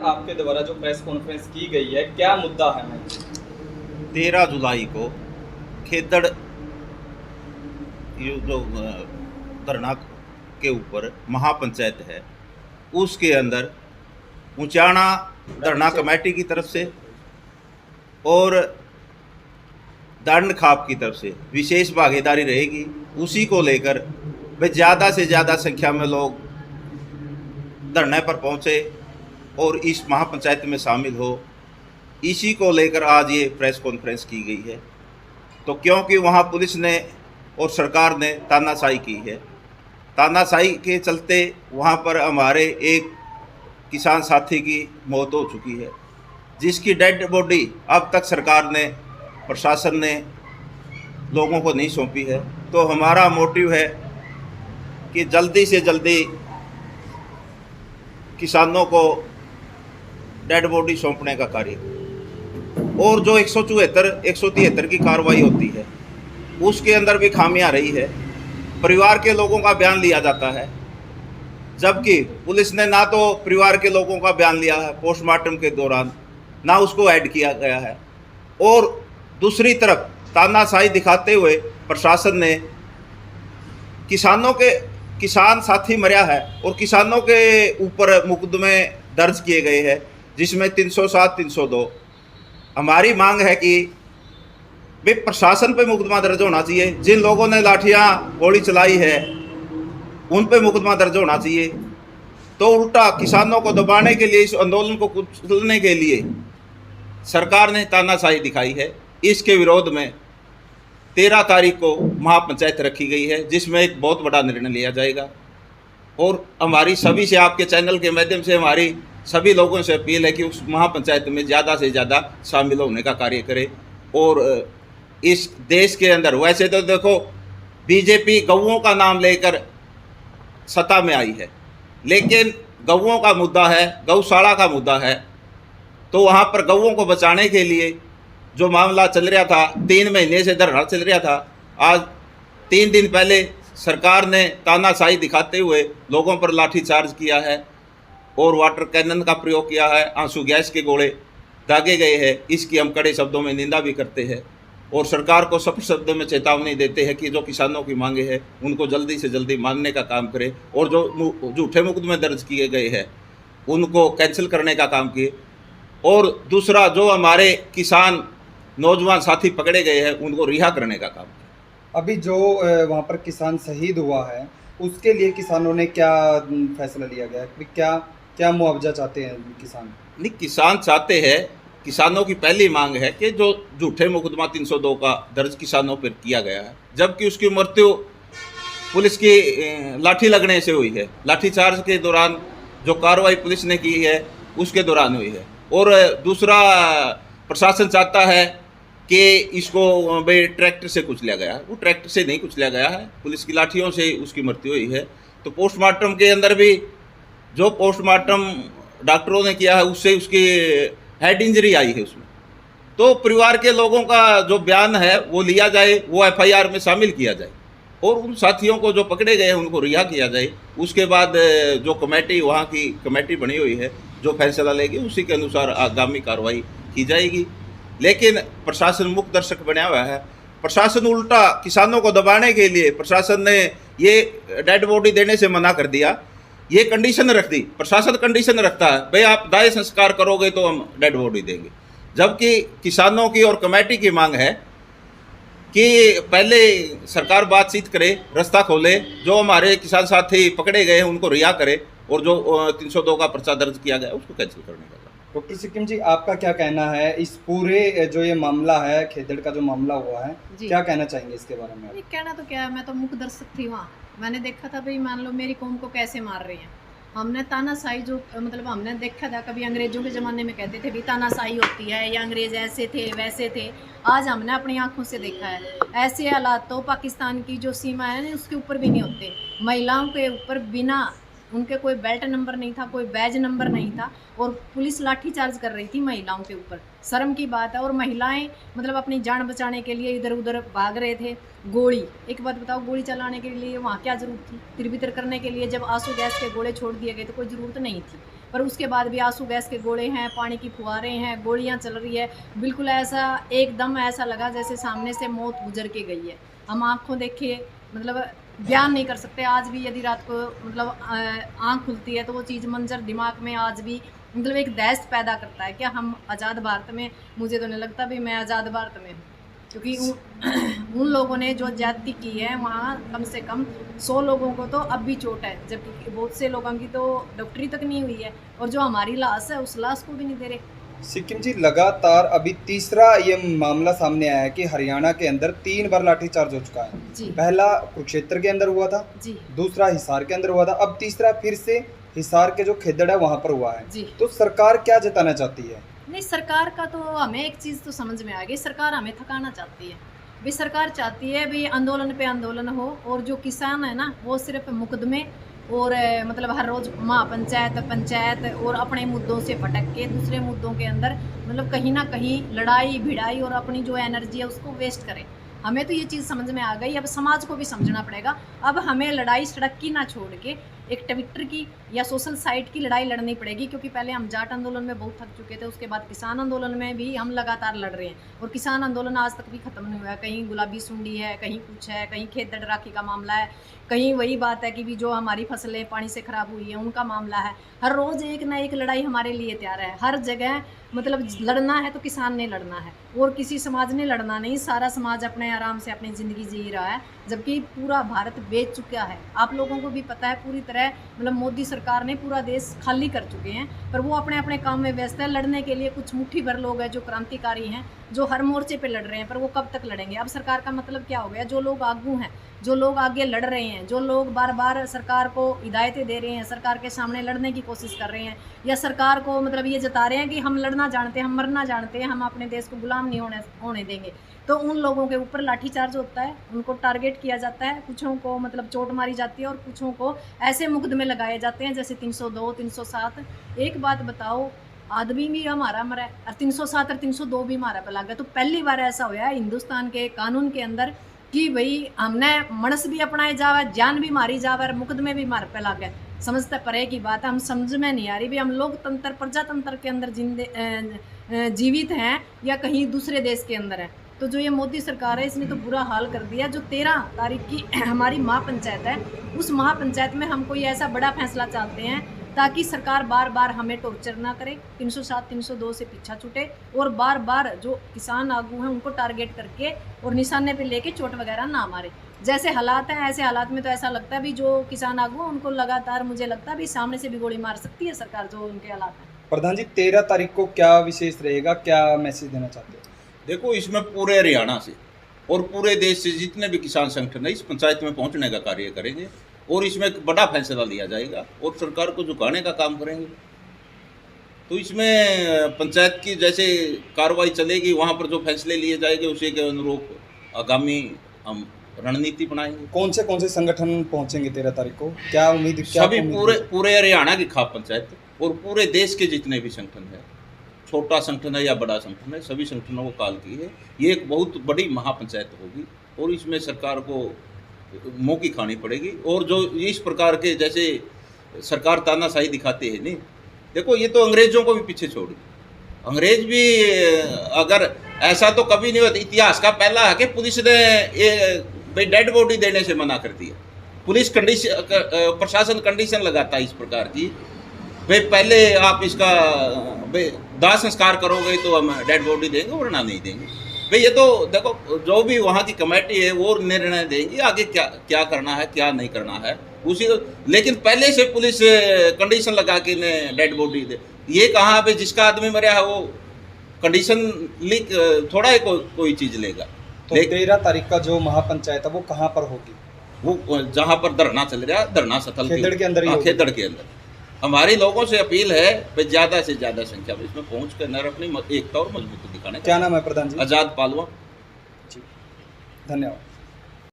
आपके द्वारा जो प्रेस कॉन्फ्रेंस की गई है, क्या मुद्दा है मैम? 13 जुलाई को खेदड़ ये जो धरना के ऊपर महापंचायत है, उसके अंदर ऊंचाना धरना कमेटी की तरफ से और दंड खाप की तरफ से विशेष भागीदारी रहेगी। उसी को लेकर वे ज़्यादा से ज़्यादा संख्या में लोग धरने पर पहुंचे और इस महापंचायत में शामिल हो, इसी को लेकर आज ये प्रेस कॉन्फ्रेंस की गई है। तो क्योंकि वहाँ पुलिस ने और सरकार ने तानाशाही की है, तानाशाही के चलते वहाँ पर हमारे एक किसान साथी की मौत हो चुकी है, जिसकी डेड बॉडी अब तक सरकार ने, प्रशासन ने लोगों को नहीं सौंपी है। तो हमारा मोटिव है कि जल्दी से जल्दी किसानों को डेड बॉडी सौंपने का कार्य, और जो 174 173 की कार्रवाई होती है उसके अंदर भी खामियां रही है। परिवार के लोगों का बयान लिया जाता है, जबकि पुलिस ने ना तो परिवार के लोगों का बयान लिया है पोस्टमार्टम के दौरान, ना उसको ऐड किया गया है, और दूसरी तरफ तानाशाही दिखाते हुए प्रशासन ने किसान साथी मरा है और किसानों के ऊपर मुकदमे दर्ज किए गए हैं, जिसमें 307 302। हमारी मांग है कि वे प्रशासन पे मुकदमा दर्ज होना चाहिए। जिन लोगों ने लाठियां गोली चलाई है उन पे मुकदमा दर्ज होना चाहिए। तो उल्टा किसानों को दबाने के लिए, इस आंदोलन को कुचलने के लिए सरकार ने तानाशाही दिखाई है। इसके विरोध में 13 तारीख को महापंचायत रखी गई है, जिसमें एक बहुत बड़ा निर्णय लिया जाएगा। और हमारी सभी से, आपके चैनल के माध्यम से हमारी सभी लोगों से अपील है कि उस महापंचायत में ज़्यादा से ज़्यादा शामिल होने का कार्य करें। और इस देश के अंदर वैसे तो देखो, बीजेपी गौओं का नाम लेकर सत्ता में आई है, लेकिन गौओं का मुद्दा है, गौशाला का मुद्दा है। तो वहाँ पर गौओं को बचाने के लिए जो मामला चल रहा था, 3 महीने से धरना चल रहा था, आज 3 दिन पहले सरकार ने तानाशाही दिखाते हुए लोगों पर लाठीचार्ज किया है और वाटर कैनन का प्रयोग किया है, आंसू गैस के गोले दागे गए हैं। इसकी हम कड़े शब्दों में निंदा भी करते हैं और सरकार को सख्त शब्दों में चेतावनी देते हैं कि जो किसानों की मांगे हैं उनको जल्दी से जल्दी मानने का काम करे, और जो झूठे मुकदमे दर्ज किए गए हैं उनको कैंसिल करने का काम किए। और दूसरा, जो हमारे किसान नौजवान साथी पकड़े गए हैं उनको रिहा करने का काम किया। अभी जो वहाँ पर किसान शहीद हुआ है, उसके लिए किसानों ने क्या फैसला लिया गया है? क्या क्या मुआवजा चाहते हैं किसान? नहीं, किसान चाहते हैं, किसानों की पहली मांग है कि जो झूठे मुकदमा 302 का दर्ज किसानों पर किया गया है, जबकि उसकी मृत्यु पुलिस की लाठी लगने से हुई है, लाठीचार्ज के दौरान जो कार्रवाई पुलिस ने की है उसके दौरान हुई है। और दूसरा, प्रशासन चाहता है कि इसको भाई ट्रैक्टर से कुचला गया है, वो ट्रैक्टर से नहीं कुचला गया है, पुलिस की लाठियों से उसकी मृत्यु हुई है। तो पोस्टमार्टम के अंदर भी जो पोस्टमार्टम डॉक्टरों ने किया है उससे उसकी हेड इंजरी आई है उसमें। तो परिवार के लोगों का जो बयान है वो लिया जाए, वो एफआईआर में शामिल किया जाए और उन साथियों को जो पकड़े गए हैं उनको रिहा किया जाए। उसके बाद जो कमेटी, वहाँ की कमेटी बनी हुई है, जो फैसला लेगी उसी के अनुसार आगामी कार्रवाई की जाएगी। लेकिन प्रशासन मुख्य दर्शक बना हुआ है। प्रशासन उल्टा किसानों को दबाने के लिए प्रशासन ने ये डेड बॉडी देने से मना कर दिया, ये कंडीशन रख दी। प्रशासन कंडीशन रखता है, भाई आप दाह संस्कार करोगे तो हम डेड बॉडी देंगे, जबकि किसानों की और कमेटी की मांग है कि पहले सरकार बातचीत करे, रास्ता खोले, जो हमारे किसान साथी पकड़े गए हैं उनको रिहा करे, और जो 302 का पर्चा दर्ज किया गया उसको कैंसिल करने का। डॉक्टर सिक्किम जी, आपका क्या कहना है इस पूरे जो ये मामला है, खेदड़ का जो मामला हुआ है, क्या कहना चाहेंगे इसके बारे में? कहना तो क्या है, मैं तो मुख्य दर्शक थी वहाँ, मैंने देखा था भाई मान लो मेरी कौम को कैसे मार रही हैं। हमने तानाशाही जो मतलब हमने देखा था, कभी अंग्रेज़ों के ज़माने में कहते थे भी तानाशाही होती है या अंग्रेज़ ऐसे थे वैसे थे, आज हमने अपनी आंखों से देखा है। ऐसे हालात तो पाकिस्तान की जो सीमा है ना उसके ऊपर भी नहीं होते। महिलाओं के ऊपर बिना उनके कोई बेल्ट नंबर नहीं था, कोई बैज नंबर नहीं था, और पुलिस लाठीचार्ज कर रही थी महिलाओं के ऊपर। शर्म की बात है। और महिलाएं मतलब अपनी जान बचाने के लिए इधर उधर भाग रहे थे। गोली, एक बात बताओ, गोली चलाने के लिए वहाँ क्या ज़रूरत थी? तिरबितर करने के लिए जब आंसू गैस के गोले छोड़ दिए गए तो कोई ज़रूरत नहीं थी। पर उसके बाद भी आंसू गैस के गोले हैं, पानी की फुहारें हैं, गोलियां चल रही है। बिल्कुल ऐसा एकदम ऐसा लगा जैसे सामने से मौत गुजर के गई है। हम आँखों देखे मतलब बयान नहीं कर सकते। आज भी यदि रात को मतलब आँख खुलती है तो वो चीज़ मंजर दिमाग में आज भी मतलब एक दहशत पैदा करता है। क्या हम आज़ाद भारत में, मुझे तो नहीं लगता भी मैं आज़ाद भारत में हूँ, क्योंकि उन लोगों ने जो ज्यादती की है वहाँ कम से कम 100 लोगों को तो अब भी चोट है, जबकि बहुत से लोगों की तो डॉक्टरी तक नहीं हुई है, और जो हमारी लाश है उस लाश को भी नहीं दे रहे। सिक्किम जी, लगातार अभी तीसरा ये मामला सामने आया है कि हरियाणा के अंदर 3 बार लाठीचार्ज हो चुका है जी पहला कुरुक्षेत्र के अंदर हुआ था जी दूसरा हिसार के अंदर हुआ था, अब तीसरा फिर से हिसार के जो खेदड़ है वहां पर हुआ है। जी। तो सरकार क्या जताना चाहती है? नहीं, सरकार का तो हमें एक चीज़ तो समझ में आ गई, सरकार हमें थकाना चाहती है। भी सरकार चाहती है भी आंदोलन पे आंदोलन हो, और जो किसान है ना वो सिर्फ मुकदमे और मतलब हर रोज़ महापंचायत पंचायत और अपने मुद्दों से भटक के दूसरे मुद्दों के अंदर मतलब कहीं ना कहीं लड़ाई भिड़ाई और अपनी जो एनर्जी है उसको वेस्ट करें। हमें तो ये चीज़ समझ में आ गई, अब समाज को भी समझना पड़ेगा। अब हमें लड़ाई सड़क की ना छोड़ के एक ट्विटर की या सोशल साइट की लड़ाई लड़नी पड़ेगी, क्योंकि पहले हम जाट आंदोलन में बहुत थक चुके थे, उसके बाद किसान आंदोलन में भी हम लगातार लड़ रहे हैं, और किसान आंदोलन आज तक भी ख़त्म नहीं हुआ है। कहीं गुलाबी सुंडी है, कहीं कुछ है, कहीं खेत दड़ राखी का मामला है, कहीं वही बात है कि भी जो हमारी फसलें पानी से ख़राब हुई है उनका मामला है। हर रोज़ एक ना एक लड़ाई हमारे लिए तैयार है। हर जगह मतलब लड़ना है तो किसान ने लड़ना है, और किसी समाज ने लड़ना नहीं। सारा समाज अपने आराम से अपनी ज़िंदगी जी रहा है, जबकि पूरा भारत बेच चुका है। आप लोगों को भी पता है पूरी तरह, मतलब मोदी सरकार ने पूरा देश खाली कर चुके हैं, पर वो अपने अपने काम में व्यस्त है। लड़ने के लिए कुछ मुट्ठी भर लोग हैं जो क्रांतिकारी हैं, जो हर मोर्चे पे लड़ रहे हैं, पर वो कब तक लड़ेंगे? अब सरकार का मतलब क्या हो गया? जो लोग आगू हैं, जो लोग आगे लड़ रहे हैं, जो लोग बार बार सरकार को हिदायतें दे रहे हैं, सरकार के सामने लड़ने की कोशिश कर रहे हैं, या सरकार को मतलब ये जता रहे हैं कि हम लड़ना जानते हैं, हम मरना जानते हैं, हम अपने देश को गुलाम नहीं होने देंगे, तो उन लोगों के ऊपर लाठीचार्ज होता है, उनको टारगेट किया जाता है, कुछों को मतलब चोट मारी जाती है, और कुछों को ऐसे मुकदमे लगाए जाते हैं जैसे 302, 307। एक बात बताओ, आदमी भी हमारा मरा है और 307 और 302 भी हमारा पे लग गया। तो पहली बार ऐसा हुआ है हिंदुस्तान के कानून के अंदर कि भाई हमने मणस भी अपनाए जावे, जान भी मारी जावे, और मुकदमे भी हमारे पे लग गए। समझते परे की बात है, हम समझ में नहीं आ रही भी हम लोकतंत्र प्रजातंत्र के अंदर जीवित हैं या कहीं दूसरे देश के अंदर है। तो जो ये मोदी सरकार है इसने तो बुरा हाल कर दिया। जो 13 तारीख की हमारी महापंचायत है, उस महापंचायत में हम कोई ऐसा बड़ा फैसला चाहते हैं ताकि सरकार बार बार हमें टॉर्चर ना करे, 307, 302 से पीछा छूटे, और बार बार जो किसान आगू हैं उनको टारगेट करके और निशाने पे लेके चोट वगैरह ना मारे। जैसे हालात हैं ऐसे हालात में तो ऐसा लगता है भी जो किसान आगू हैं उनको लगातार मुझे लगता है भी सामने से भी गोली मार सकती है सरकार, जो उनके हालात हैं। प्रधान जी, 13 तारीख को क्या विशेष रहेगा, क्या मैसेज देना चाहते हो? देखो, इसमें पूरे हरियाणा से और पूरे देश से जितने भी किसान संगठन है इस पंचायत में पहुंचने का कार्य करेंगे, और इसमें एक बड़ा फैसला लिया जाएगा और सरकार को झुकाने का काम करेंगे। तो इसमें पंचायत की जैसे कार्रवाई चलेगी, वहाँ पर जो फैसले लिए जाएंगे उसी के अनुरूप आगामी हम रणनीति बनाएंगे। कौन से संगठन पहुंचेंगे 13 तारीख को? क्या उम्मीद? सभी पूरे हरियाणा की खाप पंचायत और पूरे देश के जितने भी संगठन है, छोटा संगठन है या बड़ा संगठन है, सभी संगठनों को कॉल की है। ये एक बहुत बड़ी महापंचायत होगी और इसमें सरकार को मुँह की खानी पड़ेगी। और जो इस प्रकार के जैसे सरकार तानाशाही दिखाते हैं, नहीं देखो, ये तो अंग्रेजों को भी पीछे छोड़ दी। अंग्रेज भी अगर ऐसा तो कभी नहीं होता। इतिहास का पहला है कि पुलिस ने भाई डेड बॉडी देने से मना कर दिया। पुलिस प्रशासन कंडीशन लगाता है इस प्रकार की, भाई पहले आप इसका भाई दाह संस्कार करोगे तो हम डेड बॉडी देंगे वरना नहीं देंगे। भाई ये तो देखो, जो भी वहाँ की कमेटी है वो निर्णय देंगी आगे क्या करना है क्या नहीं करना है उसी। लेकिन पहले से पुलिस कंडीशन लगा के ने डेड बॉडी दे, ये कहाँ पे जिसका आदमी मरा है वो कंडीशन लीक थोड़ा ही कोई चीज़ लेगा। तो 13 तारीख का जो महापंचायत है वो कहाँ पर होगी? वो जहाँ पर धरना चल रहा है, धरना स्थल खेदड़ के अंदर ही होगी। खेदड़ के अंदर। हमारी लोगों से अपील है भाई ज़्यादा से ज़्यादा संख्या में इसमें पहुँच कर अपनी एकता और मजबूती दिखाने। क्या नाम है प्रधान जी? आज़ाद पालवा। जी, धन्यवाद।